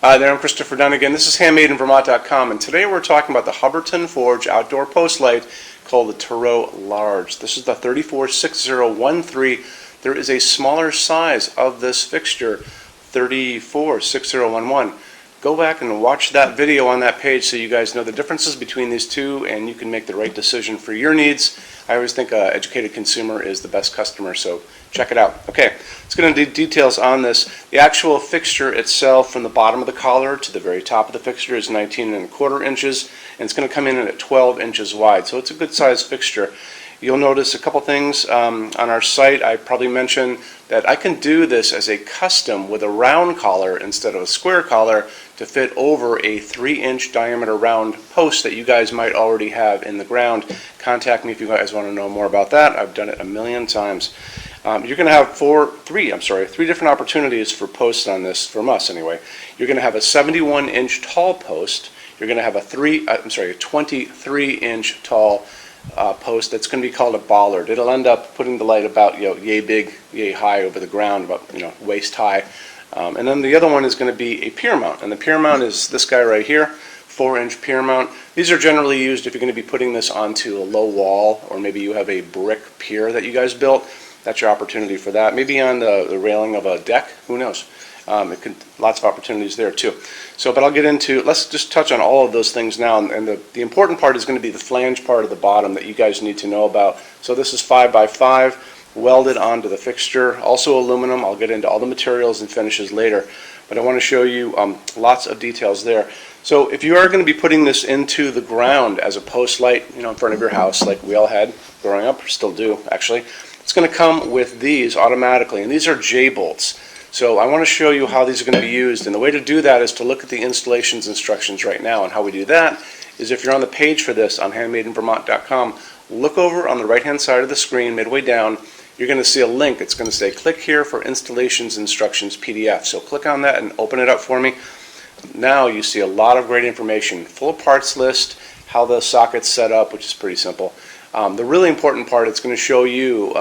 Hi there, I'm Christopher Dunn again. This is HandmadeInVermont.com, and today we're talking about the Hubbardton Forge outdoor post light called the Tourou Large. This is the 346013. There is a smaller size of this fixture, 346011. Go back and watch that video on that page so you guys know the differences between these two and you can make the right decision for your needs. I always think an educated consumer is the best customer, so check it out. Okay, let's get into details on this. The actual fixture itself, from the bottom of the collar to the very top of the fixture, is 19¼ inches, and it's going to come in at 12 inches wide, so it's a good size fixture. You'll notice a couple things on our site. I probably mentioned that I can do this as a custom with a round collar instead of a square collar to fit over a 3-inch diameter round post that you guys might already have in the ground. Contact me if you guys want to know more about that. I've done it a million times. You're going to have three different opportunities for posts on this, from us anyway. You're going to have a 71-inch tall post. You're going to have a 23-inch tall post that's going to be called a bollard. It'll end up putting the light about yay big, yay high over the ground, about waist high. And then the other one is going to be a pier mount, and the pier mount is this guy right here, 4-inch pier mount. These are generally used if you're going to be putting this onto a low wall, or maybe you have a brick pier that you guys built. That's your opportunity for that. Maybe on the railing of a deck, who knows? Lots of opportunities there too. But I'll get into, let's just touch on all of those things now, and the important part is going to be the flange part of the bottom that you guys need to know about. So this is 5x5, welded onto the fixture, also aluminum. I'll get into all the materials and finishes later, but I want to show you lots of details there. So if you are going to be putting this into the ground as a post light, in front of your house, like we all had growing up, or still do actually, it's going to come with these automatically, and these are J-bolts. So I want to show you how these are going to be used, and the way to do that is to look at the installations instructions right now. And how we do that is, if you're on the page for this on HandmadeInVermont.com, look over on the right hand side of the screen midway down. You're going to see a link. It's going to say click here for installations instructions PDF. So click on that and open it up for me. Now you see a lot of great information, full parts list, how the socket's set up, which is pretty simple. The really important part, it's going to show you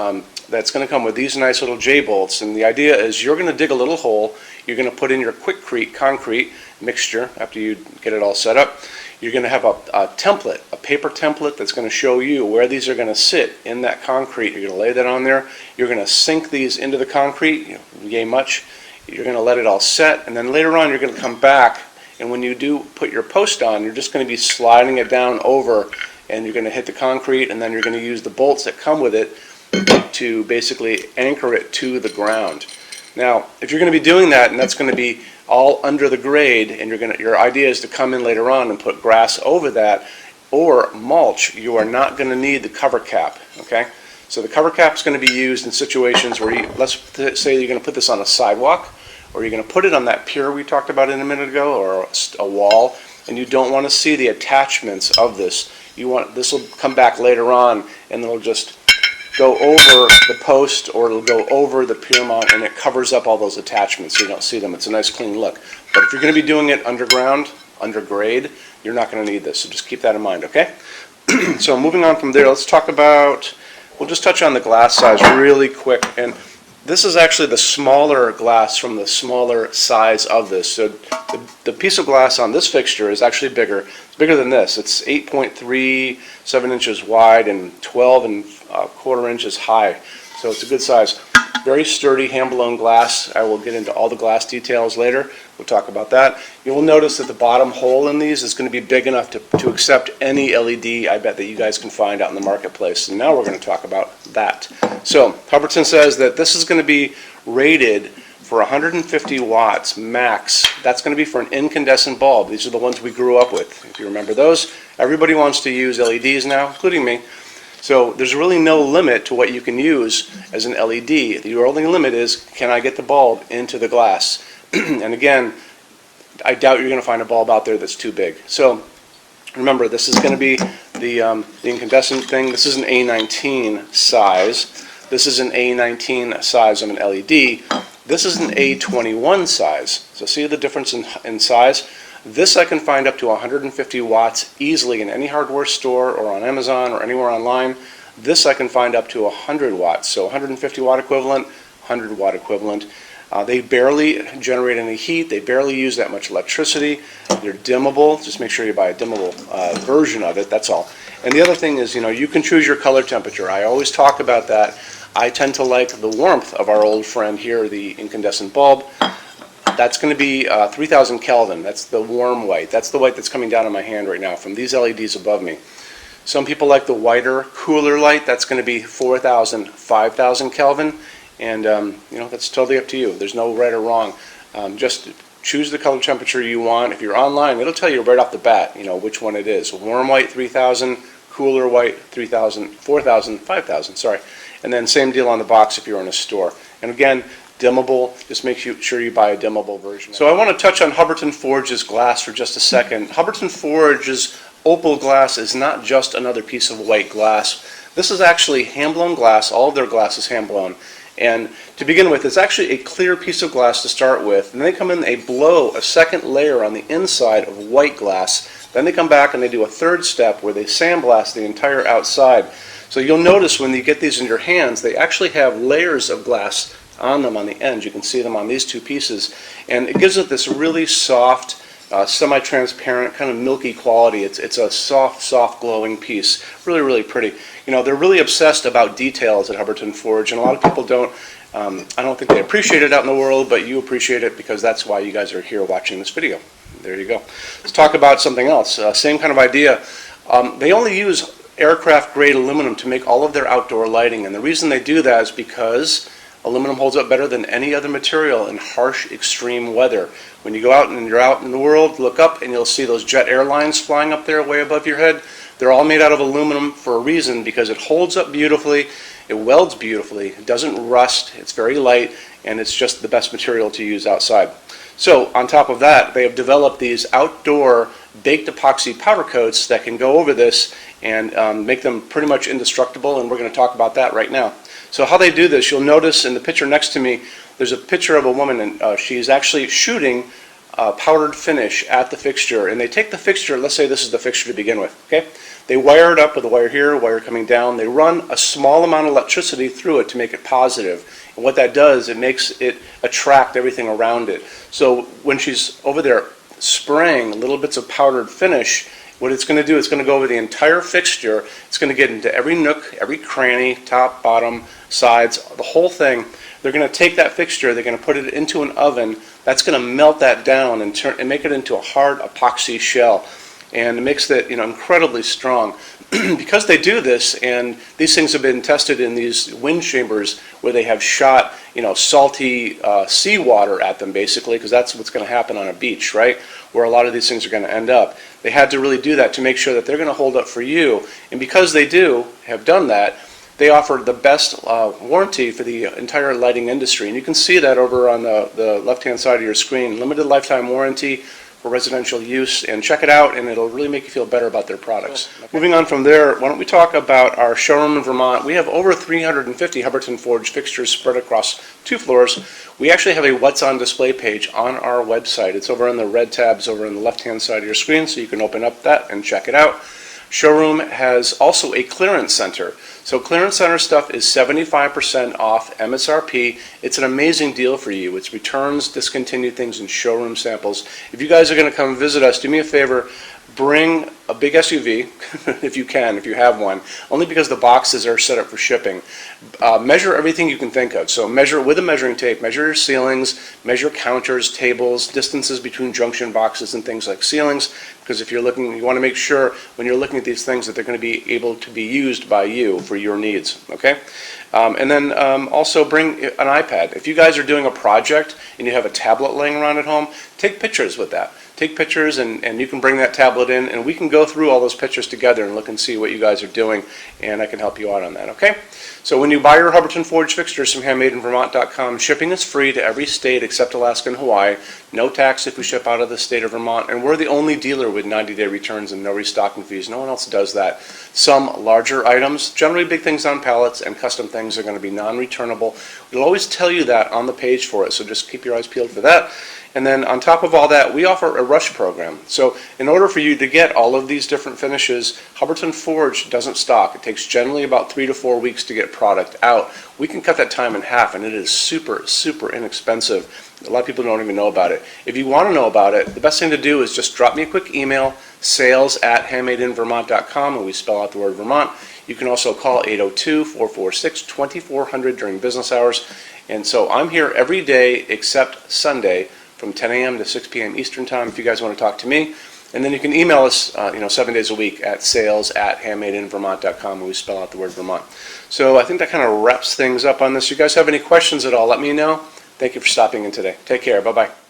that's going to come with these nice little J-bolts, and the idea is you're going to dig a little hole. You're going to put in your quickcrete concrete mixture after you get it all set up. You're going to have a template, a paper template that's going to show you where these are going to sit in that concrete. You're going to lay that on there. You're going to sink these into the concrete, yay much. You're going to let it all set, and then later on you're going to come back, and when you do put your post on, you're just going to be sliding it down over, and you're going to hit the concrete, and then you're going to use the bolts that come with it to basically anchor it to the ground. Now, if you're going to be doing that, and that's going to be all under the grade, and your idea is to come in later on and put grass over that or mulch, you are not going to need the cover cap. Okay, so the cover cap is going to be used in situations where let's say you're going to put this on a sidewalk, or you're going to put it on that pier we talked about a minute ago, or a wall, and you don't want to see the attachments of this. This will come back later on, and it'll just go over the post, or it'll go over the pier mount, and it covers up all those attachments so you don't see them. It's a nice clean look. But if you're going to be doing it underground, under grade, you're not going to need this, so just keep that in mind, okay? So moving on from there, let's talk about, we'll just touch on the glass size really quick. And this is actually the smaller glass from the smaller size of this. So the piece of glass on this fixture is actually bigger. It's bigger than this. It's 8.37 inches wide and 12¼ inches high. So it's a good size. Very sturdy hand-blown glass. I will get into all the glass details later. We'll talk about that. You will notice that the bottom hole in these is going to be big enough to accept any LED, I bet, that you guys can find out in the marketplace. And now we're going to talk about that. So Hubbardton says that this is going to be rated for 150 watts max. That's going to be for an incandescent bulb. These are the ones we grew up with, if you remember those. Everybody wants to use LEDs now, including me. So there's really no limit to what you can use as an LED. The only limit is, can I get the bulb into the glass? And again, I doubt you're going to find a bulb out there that's too big. So remember, this is going to be the incandescent thing. This is an A19 size. This is an A19 size of an LED. This is an A21 size. So see the difference in size? This I can find up to 150 watts easily in any hardware store or on Amazon or anywhere online. This I can find up to 100 watts. So 150 watt equivalent, 100 watt equivalent. They barely generate any heat. They barely use that much electricity. They're dimmable. Just make sure you buy a dimmable version of it, that's all. And the other thing is, you can choose your color temperature. I always talk about that. I tend to like the warmth of our old friend here, the incandescent bulb. That's going to be 3,000 Kelvin. That's the warm white. That's the white that's coming down on my hand right now from these LEDs above me. Some people like the whiter, cooler light. That's going to be 4,000, 5,000 Kelvin. And that's totally up to you. There's no right or wrong. Just choose the color temperature you want. If you're online, it'll tell you right off the bat, which one it is. Warm white 3,000, cooler white 3,000, 4,000, 5,000. Sorry. And then same deal on the box if you're in a store. And again, dimmable. Just make sure you buy a dimmable version. So I want to touch on Hubbardton Forge's glass for just a second. Hubbardton Forge's opal glass is not just another piece of white glass. This is actually hand-blown glass. All of their glass is hand-blown. And to begin with, it's actually a clear piece of glass to start with. And they come in, they blow a second layer on the inside of white glass. Then they come back and they do a third step where they sandblast the entire outside. So you'll notice when you get these in your hands, they actually have layers of glass on them on the ends. You can see them on these two pieces. And it gives it this really soft, semi-transparent, kind of milky quality. It's a soft glowing piece. Really, really pretty. They're really obsessed about details at Hubbardton Forge, and a lot of people don't. I don't think they appreciate it out in the world, but you appreciate it because that's why you guys are here watching this video. There you go. Let's talk about something else. Same kind of idea. They only use aircraft-grade aluminum to make all of their outdoor lighting, and the reason they do that is because aluminum holds up better than any other material in harsh, extreme weather. When you go out and you're out in the world, look up and you'll see those jet airlines flying up there way above your head. They're all made out of aluminum for a reason, because it holds up beautifully, it welds beautifully, it doesn't rust, it's very light, and it's just the best material to use outside. So on top of that, they have developed these outdoor baked epoxy powder coats that can go over this and make them pretty much indestructible, and we're going to talk about that right now. So how they do this, you'll notice in the picture next to me, there's a picture of a woman, and she's actually shooting powdered finish at the fixture. And they take the fixture, let's say this is the fixture to begin with, okay? They wire it up with a wire here, a wire coming down. They run a small amount of electricity through it to make it positive. And what that does, it makes it attract everything around it. So when she's over there spraying little bits of powdered finish, what it's going to do, it's going to go over the entire fixture. It's going to get into every nook, every cranny, top, bottom, sides, the whole thing. They're going to take that fixture, they're going to put it into an oven. That's going to melt that down and make it into a hard epoxy shell. And it makes it incredibly strong. Because they do this, and these things have been tested in these wind chambers where they have shot salty seawater at them, basically, because that's what's going to happen on a beach, right, where a lot of these things are going to end up. They had to really do that to make sure that they're going to hold up for you. And because they have done that, they offer the best warranty for the entire lighting industry. And you can see that over on the left-hand side of your screen. Limited lifetime warranty for residential use, and check it out, and it'll really make you feel better about their products. Cool. Okay. Moving on from there, why don't we talk about our showroom in Vermont. We have over 350 Hubbardton Forge fixtures spread across 2 floors. We actually have a What's on Display page on our website. It's over in the red tabs over on the left-hand side of your screen, so you can open up that and check it out. Showroom has also a clearance center. So clearance center stuff is 75% off MSRP. It's an amazing deal for you. It's returns, discontinued things, and showroom samples. If you guys are going to come visit us, do me a favor, bring a big SUV, if you can, if you have one, only because the boxes are set up for shipping. Measure everything you can think of. So measure with a measuring tape, measure your ceilings, measure counters, tables, distances between junction boxes and things like ceilings, because if you're looking, you want to make sure when you're looking at these things that they're going to be able to be used by you for your needs, okay? And then also bring an iPad. If you guys are doing a project and you have a tablet laying around at home, take pictures with that. Take pictures, and you can bring that tablet in, and we can go through all those pictures together and look and see what you guys are doing, and I can help you out on that, okay? So when you buy your Hubbardton Forge fixtures from HandmadeInVermont.com, shipping is free to every state except Alaska and Hawaii. No tax if we ship out of the state of Vermont, and we're the only dealer with 90-day returns and no restocking fees. No one else does that. Some larger items, generally big things on pallets, and custom things are going to be non-returnable. We'll always tell you that on the page for it, so just keep your eyes peeled for that. And then on top of all that, we offer a rush program. So in order for you to get all of these different finishes, Hubbardton Forge doesn't stock. It takes generally about 3 to 4 weeks to get product out, we can cut that time in half, and it is super, super inexpensive. A lot of people don't even know about it. If you want to know about it, the best thing to do is just drop me a quick email, sales@HandmadeInVermont.com, and we spell out the word Vermont. You can also call 802-446-2400 during business hours. And so I'm here every day except Sunday from 10 a.m. to 6 p.m. Eastern Time if you guys want to talk to me. And then you can email us 7 days a week at sales@HandmadeInVermont.com, and we spell out the word Vermont. So I think that kind of wraps things up on this. You guys have any questions at all, let me know. Thank you for stopping in today. Take care. Bye-bye.